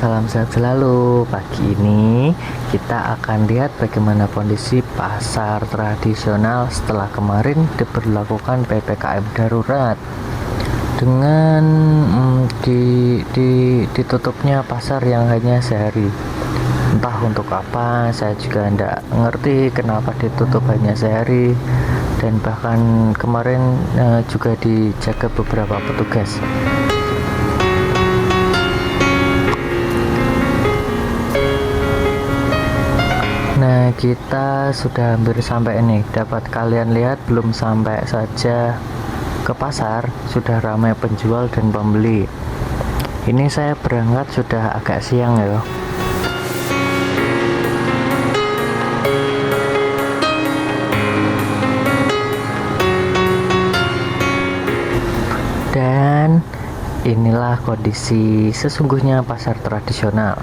salam sehat selalu. Pagi ini kita akan lihat bagaimana kondisi pasar tradisional setelah kemarin diberlakukan PPKM darurat dengan ditutupnya pasar yang hanya sehari. Entah untuk apa, saya juga tidak ngerti kenapa ditutup hanya sehari, dan bahkan kemarin juga dijaga beberapa petugas. Nah, kita sudah hampir sampai nih. Dapat kalian lihat, belum sampai saja ke pasar sudah ramai penjual dan pembeli. Ini saya berangkat sudah agak siang ya. Dan inilah kondisi sesungguhnya pasar tradisional.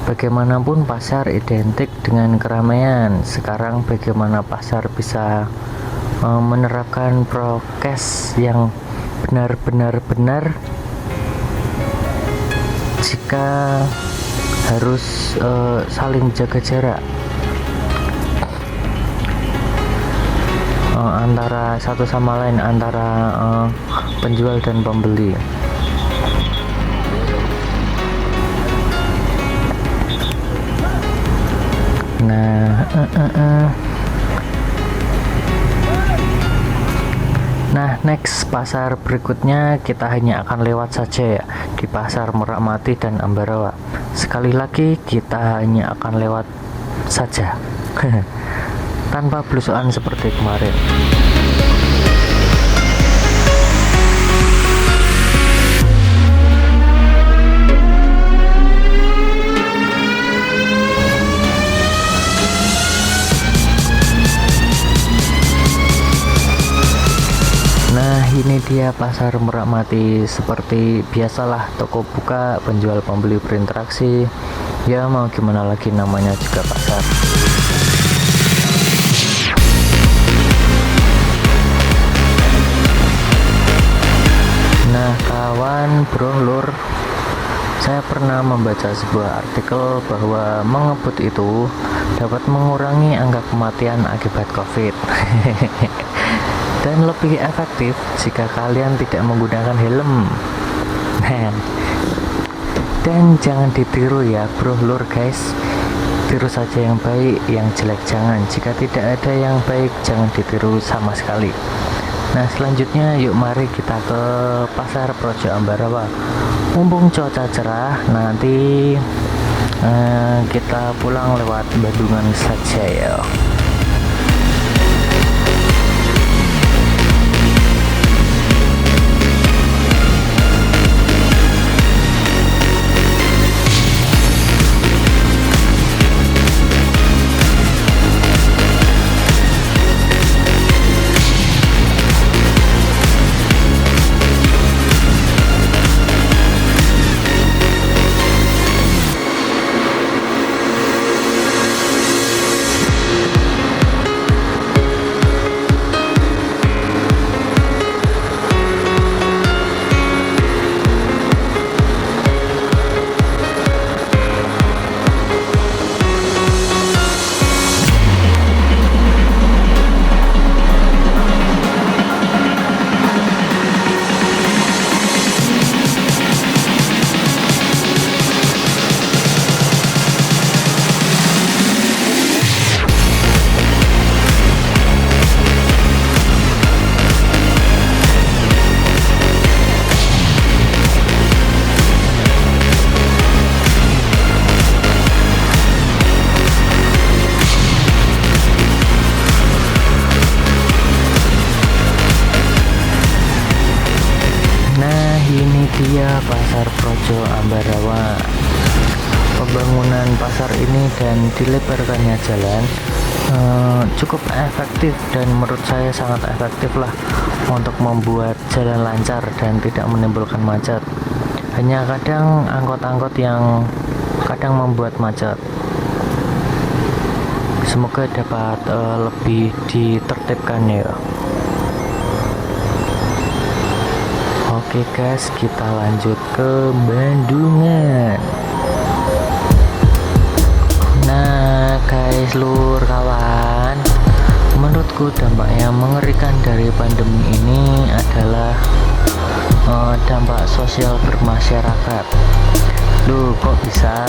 Bagaimanapun pasar identik dengan keramaian. Sekarang bagaimana pasar bisa menerapkan prokes yang benar jika harus saling jaga jarak antara satu sama lain, antara penjual dan pembeli. Nah, next pasar berikutnya kita hanya akan lewat saja ya, di pasar Merak dan Ambarawa. Sekali lagi kita hanya akan lewat saja tanpa belusukan seperti kemarin. Nah, ini dia pasar Merak. Seperti biasalah, toko buka, penjual pembeli berinteraksi. Ya, mau gimana lagi, namanya juga pasar. Nah, kawan bro lur, saya pernah membaca sebuah artikel bahwa mengebut itu dapat mengurangi angka kematian akibat COVID. Dan lebih efektif jika kalian tidak menggunakan helm. Dan jangan ditiru ya bro lur guys, tiru saja yang baik, yang jelek jangan. Jika tidak ada yang baik, jangan ditiru sama sekali. Nah, selanjutnya yuk mari kita ke pasar Projo Ambarawa. Mumpung cuaca cerah, nanti kita pulang lewat Bandungan saja ya. Dia pasar Projo Ambarawa. Pembangunan pasar ini dan dilebarkannya jalan cukup efektif, dan menurut saya sangat efektif lah untuk membuat jalan lancar dan tidak menimbulkan macet. Hanya kadang angkot-angkot yang kadang membuat macet. Semoga dapat lebih ditertibkan ya. Oke guys, kita lanjut ke Bandungan. guys, lur kawan, menurutku dampak yang mengerikan dari pandemi ini adalah dampak sosial bermasyarakat. Loh, kok bisa?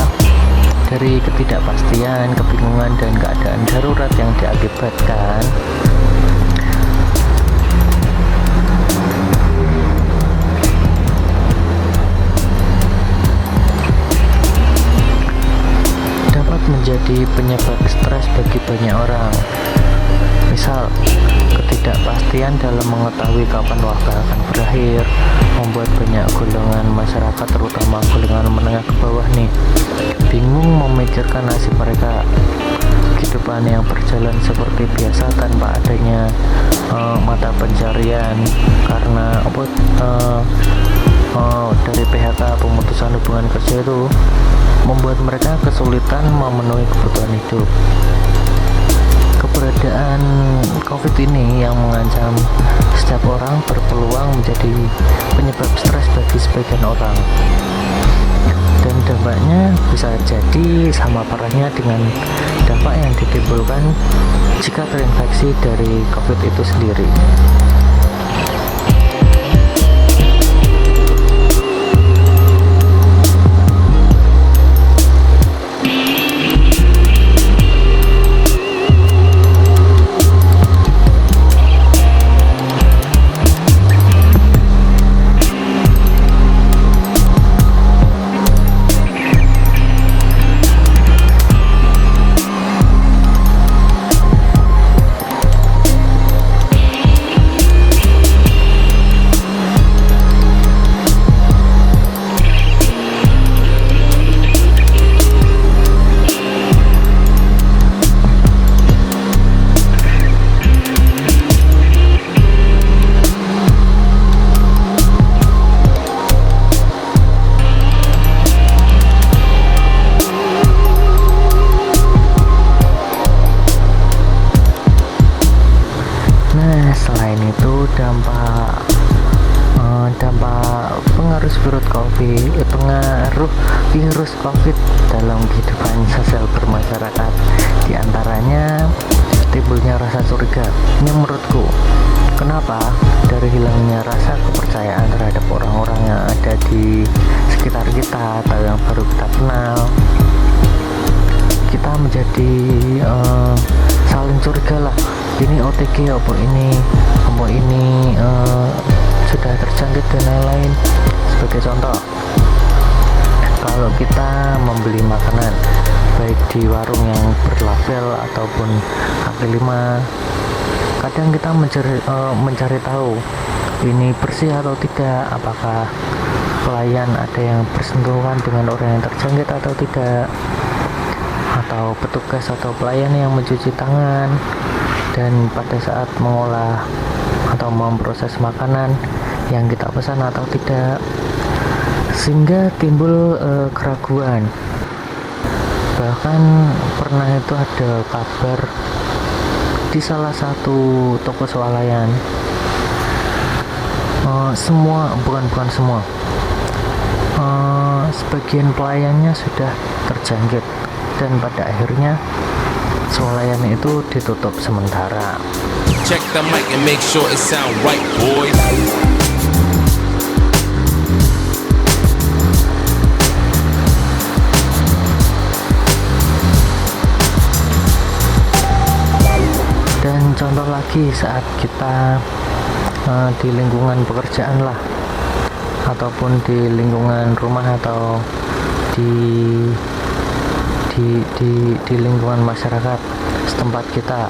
Dari ketidakpastian, kebingungan, dan keadaan darurat yang diakibatkan dapat menjadi penyebab stres bagi banyak orang. Misal, ketidakpastian dalam mengetahui kapan wabah akan berakhir membuat banyak golongan masyarakat, terutama golongan menengah ke bawah nih, bingung memikirkan nasib mereka. Kehidupan yang berjalan seperti biasa tanpa adanya mata pencarian karena dari PHK, pemutusan hubungan kerja, itu membuat mereka kesulitan memenuhi kebutuhan hidup. Keberadaan COVID ini yang mengancam setiap orang berpeluang menjadi penyebab stres bagi sebagian orang, dan dampaknya bisa jadi sama parahnya dengan dampak yang ditimbulkan jika terinfeksi dari COVID itu sendiri. Selain itu, dampak pengaruh virus COVID dalam kehidupan sosial bermasyarakat, diantaranya timbulnya rasa curiga. Ini menurutku, kenapa? Dari hilangnya rasa kepercayaan terhadap orang-orang yang ada di sekitar kita atau yang baru kita kenal, kita menjadi saling curiga lah. Ini OTG apa ini sudah terjangkit dan lain-lain. Sebagai contoh, kalau kita membeli makanan baik di warung yang berlabel ataupun kaki lima, kadang kita mencari tahu ini bersih atau tidak, apakah pelayan ada yang bersentuhan dengan orang yang terjangkit atau tidak, atau petugas atau pelayan yang mencuci tangan dan pada saat mengolah atau memproses makanan yang kita pesan atau tidak, sehingga timbul keraguan. Bahkan pernah itu ada kabar di salah satu toko swalayan, sebagian pelayannya sudah terjangkit dan pada akhirnya swalayan itu ditutup sementara. Check the mic and make sure it sound right, boys. Dan contoh lagi, saat kita di lingkungan pekerjaan lah, ataupun di lingkungan rumah atau di lingkungan masyarakat setempat kita,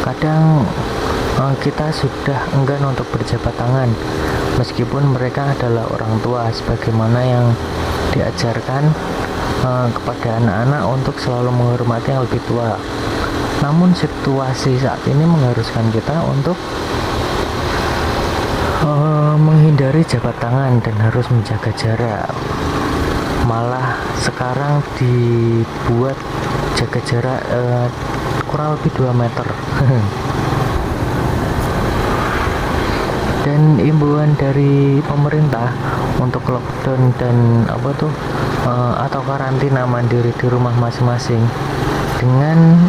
kadang kita sudah enggan untuk berjabat tangan meskipun mereka adalah orang tua, sebagaimana yang diajarkan kepada anak-anak untuk selalu menghormati yang lebih tua. Namun situasi saat ini mengharuskan kita untuk menghindari jabat tangan dan harus menjaga jarak. Malah sekarang dibuat jaga jarak kurang lebih 2 meter. Dan imbauan dari pemerintah untuk lockdown dan atau karantina mandiri di rumah masing-masing dengan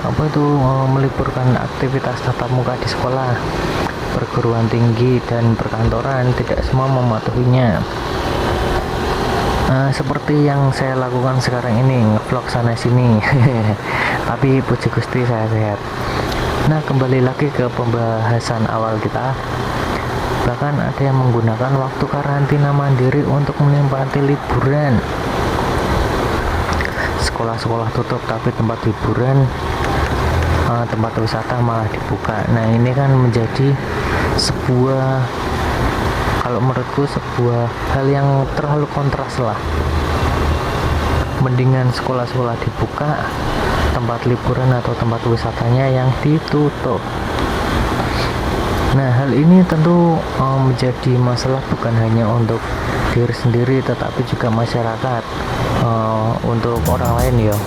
meliburkan aktivitas tatap muka di sekolah, perguruan tinggi dan perkantoran tidak semua mematuhinya. Seperti yang saya lakukan sekarang ini, ngevlog sana sini. Tapi puji Gusti saya sehat. Nah, kembali lagi ke pembahasan awal kita. Bahkan ada yang menggunakan waktu karantina mandiri untuk menikmati liburan. Sekolah-sekolah tutup tapi tempat hiburan, tempat wisata malah dibuka. Nah, ini kan menjadi sebuah, kalau menurutku, sebuah hal yang terlalu kontras lah. Mendingan sekolah-sekolah dibuka, tempat liburan atau tempat wisatanya yang ditutup. Nah, hal ini tentu menjadi masalah bukan hanya untuk diri sendiri tetapi juga masyarakat, untuk orang lain ya.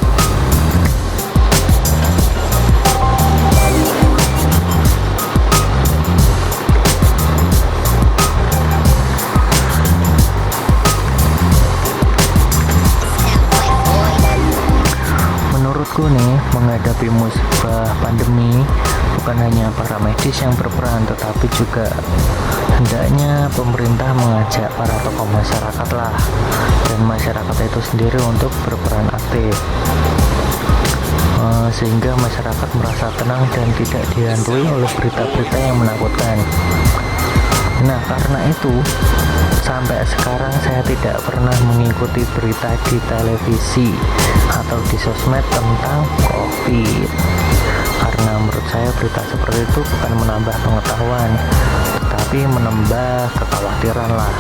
Menurutku nih, menghadapi musibah pandemi bukan hanya para medis yang berperan, tetapi juga hendaknya pemerintah mengajak para tokoh masyarakat lah, dan masyarakat itu sendiri untuk berperan aktif, sehingga masyarakat merasa tenang dan tidak dihantui oleh berita-berita yang menakutkan. Nah, karena itu sampai sekarang saya tidak pernah mengikuti berita di televisi atau di sosmed tentang COVID, karena menurut saya berita seperti itu bukan menambah pengetahuan tetapi menambah kekhawatiran lah.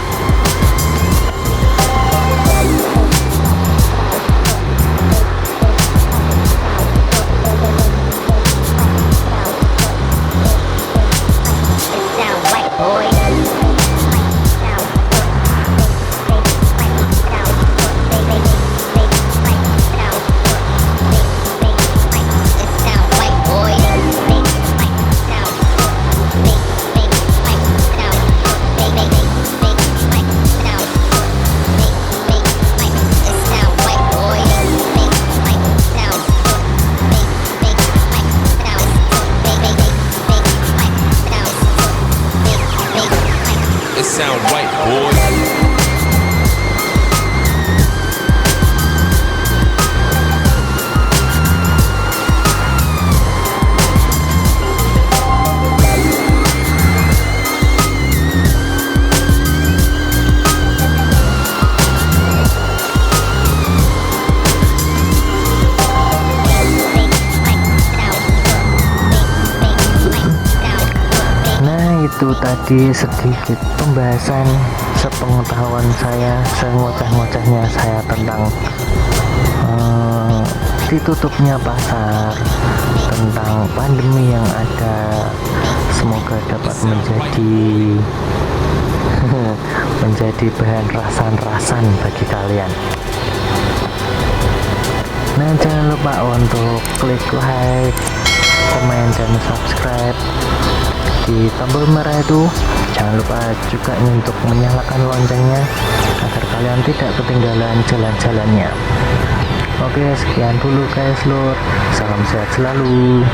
It sound right, boy. Itu tadi sedikit pembahasan sepengetahuan saya, sengoceh-ngocehnya saya tentang ditutupnya pasar, tentang pandemi yang ada. Semoga dapat menjadi bahan rasan-rasan bagi kalian. Nah, jangan lupa untuk klik like, komen, dan subscribe di tombol merah itu. Jangan lupa juga untuk menyalakan loncengnya agar kalian tidak ketinggalan jalan-jalannya. Oke, sekian dulu guys lur. Salam sehat selalu.